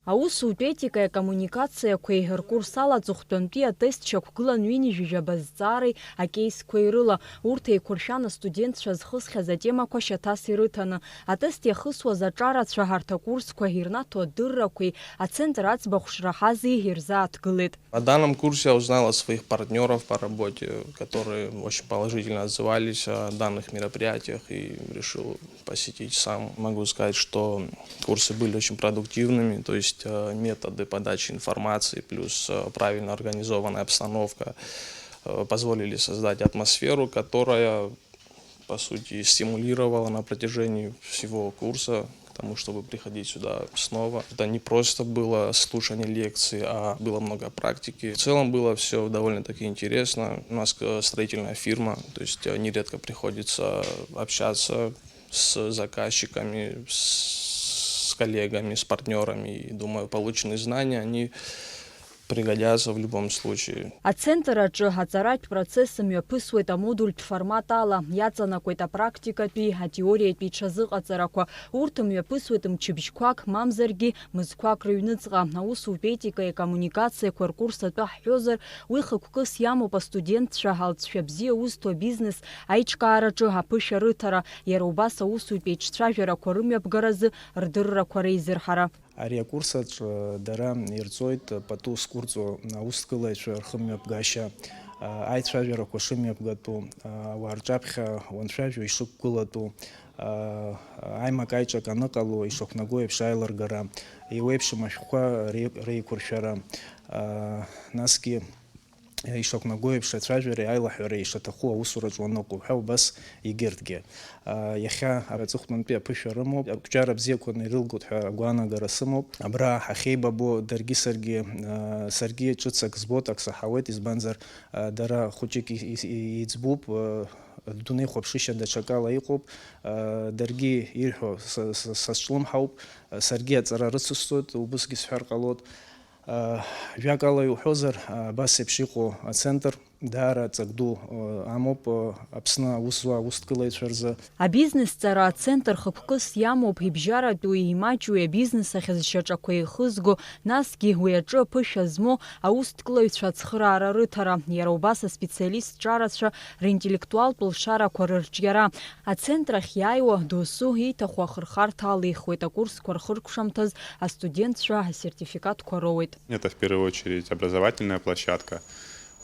Аусутә етикаи акоммуникациақәеи ркурс алаҵыхәтәантәи атест шьақәгылан ҩынҩажәижәаба зҵаареи акейсқәеи рыла. Урҭ еиқәыршәан астудентцәа зхысхьаз атемақәа шьаҭас ирыҭаны. Атест иахысуаз аҿарацәа ҳарҭ акурсқәа ирнаҭо адыррақәеи ацентр аӡбахә шраҳази ирзааҭгылеит. На данном курсе я узнал о своих партнеров по работе, которые очень положительно отзывались о данных мероприятиях и решил посетить сам. Могу сказать, что курсы были очень продуктивными, то есть методы подачи информации плюс правильно организованная обстановка позволили создать атмосферу, которая, по сути, стимулировала на протяжении всего курса к тому, чтобы приходить сюда снова. Это не просто было слушание лекций, а было много практики. В целом было все довольно-таки интересно. У нас строительная фирма, то есть нередко приходится общаться с заказчиками, с коллегами, с партнерами. И думаю, полученные знания, они пригодятся в любом случае. Ацентр аҿы аҵаратә процесс мҩаԥысуеит амодультә формат ала, иаҵанакуеит апрактикатәи, атеориатәи ҽазыҟаҵарақәа. Урҭ мҩаԥысуеит мчыбжьқәак, мамзаргьы мызқәак рыҩныҵҟа. Аусутә етикаи акоммуникациақәа ркурс атәы ҳҳәозар, уи хықәкыс иамоуп астудентцәа ҳалҵшәа бзиа узҭо абизнес аиҿкаараҿы аԥышәа рыҭара, иара убас аусутә еиҿцәажәарақәа рымҩаԥгаразы рдыррақәа реизырҳара. Ари акурсаҿ дара ирҵоит пату зқәырҵо аусҭгылаҩцәа рхымҩаԥгашьа, аицәажәарақәа шымҩаԥгатәу, ауаа рҿаԥхьа уанцәажәо ишықәгылатәу, аимак-аиҿак аныҟало ишахәнагоу еиԥш аилыргара, еиуеиԥшым ашәҟәқәа реиқәыршәара, насгьы ишахәнагоу еиԥш ацәажәареи аилаҳәареи ишаҭаху аусураҿ уаныҟоу ҳәа убас егьырҭгьы. Иахьа аҵыхәтәантәи аԥышәа рымоуп, ақәҿиара бзиақәа ирылгоит ҳәа агәаанагара сымоуп. Абра ҳахьеибабо даргьы саргьы ҿыц ак збоит, ак саҳауеит, избанзар дара хәыҷык иӡбуп, адунеи хәаԥшышьа даҽакала иҟоуп, даргьы ирҳәо сазҿлымҳауп, саргьы аҵара рыцысҵоит, убысгьы сҳәар ҟалоит. Жәакала иуҳәозар, абас еиԥш иҟоу ацентр даара ҵак ду амоуп Аԥсны аус зуа аусҭгылаҩцәа рзы. Абизнесҵара ацентр хықәкыс иамоуп ибжьаратәи имаҷҩи абизнес ахьӡ шьаҿақәа еихызго, насгьы уи аҿы аԥышәа змоу аусҭгылаҩцәа ацхыраара рыҭара, иара убас аспециалист ҿарацәа ринтеллектуалтә лшарақәа рырҿиара. Ацентр ахь иааиуа досу ииҭаху ахырхарҭа алихуеит, акурсқәа рхыркәшамҭаз астудентцәа асертификатқәа роуеит. Это в первую очередь образовательная площадка.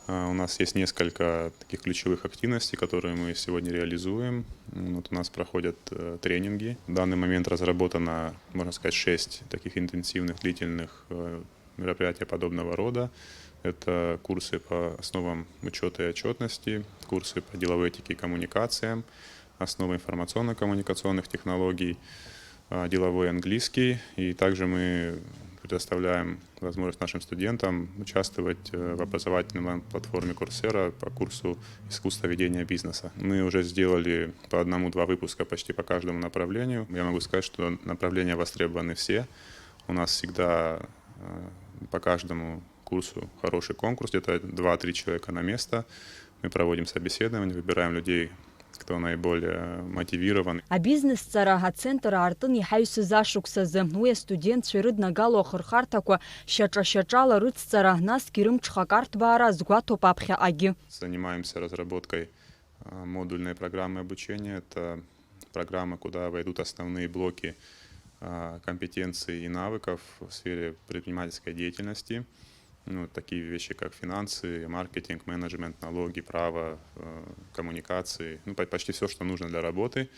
У нас есть несколько таких ключевых активностей, которые мы сегодня реализуем. Вот у нас проходят тренинги. В данный момент разработано, можно сказать, 6 таких интенсивных, длительных мероприятий подобного рода. Это курсы по основам учета и отчетности, курсы по деловой этике и коммуникациям, основы информационно-коммуникационных технологий, деловой английский. И также мы предоставляем возможность нашим студентам участвовать в образовательной платформе Coursera по курсу искусства ведения бизнеса. Мы уже сделали по 1-2 выпуска почти по каждому направлению. Я могу сказать, что направления востребованы все. У нас всегда по каждому курсу хороший конкурс, где-то 2-3 человека на место. Мы проводим собеседование, выбираем людей, кто наиболее мотивирован. Абизнесҵара ацентр аартын иҳаҩсыз ашықәсазы, уи астудентцәа ирыднагало ахырхарҭақәа шьаҿа-шьаҿала рыцҵара, насгьы рымҽхак арҭбаара азгәаҭоуп аԥхьаҟагьы. Занимаемся разработкой модульной программы обучения. Это программа, куда войдут основные блоки компетенций и навыков в сфере предпринимательской деятельности. Такие вещи, как финансы, маркетинг, менеджмент, налоги, право, коммуникации, почти все, что нужно для работы.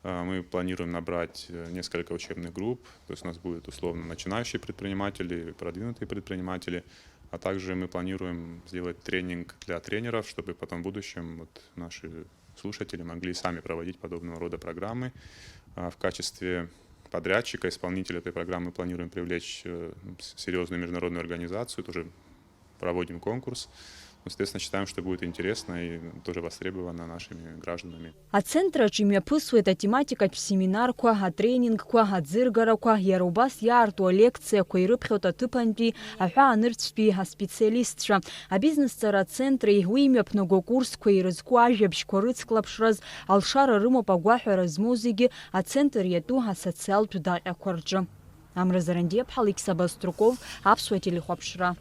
Мы планируем набрать несколько учебных групп, то есть у нас будут условно начинающие предприниматели, продвинутые предприниматели, а также мы планируем сделать тренинг для тренеров, чтобы потом в будущем наши слушатели могли сами проводить подобного рода программы. В качестве подрядчика, исполнителя этой программы планируем привлечь серьезную международную организацию, тоже проводим конкурс. Естественно, считаем, что будет интересно и тоже востребовано нашими гражданами. Ацентраҿ имҩаԥысуеит атематикатә семинарқәа, атренингқәа, аӡыргарақәа, иара убас иаарту алекциақәа ирыԥхьоит аҭыԥантәи, аҳәаанырцәтәи аспециалистцәа. Абизнесҵара ацентри уи имҩаԥнаго акурсқәа ирызку ажәабжьқәа рыцклаԥшраз, алшара рымоуп агәаҳәара змоу зегьы ацентр иатәу асоциалтә даҟьақәа рҿы. Амра Зарандиев, Алексей Баструков, Аԥсуа телехәаԥшра.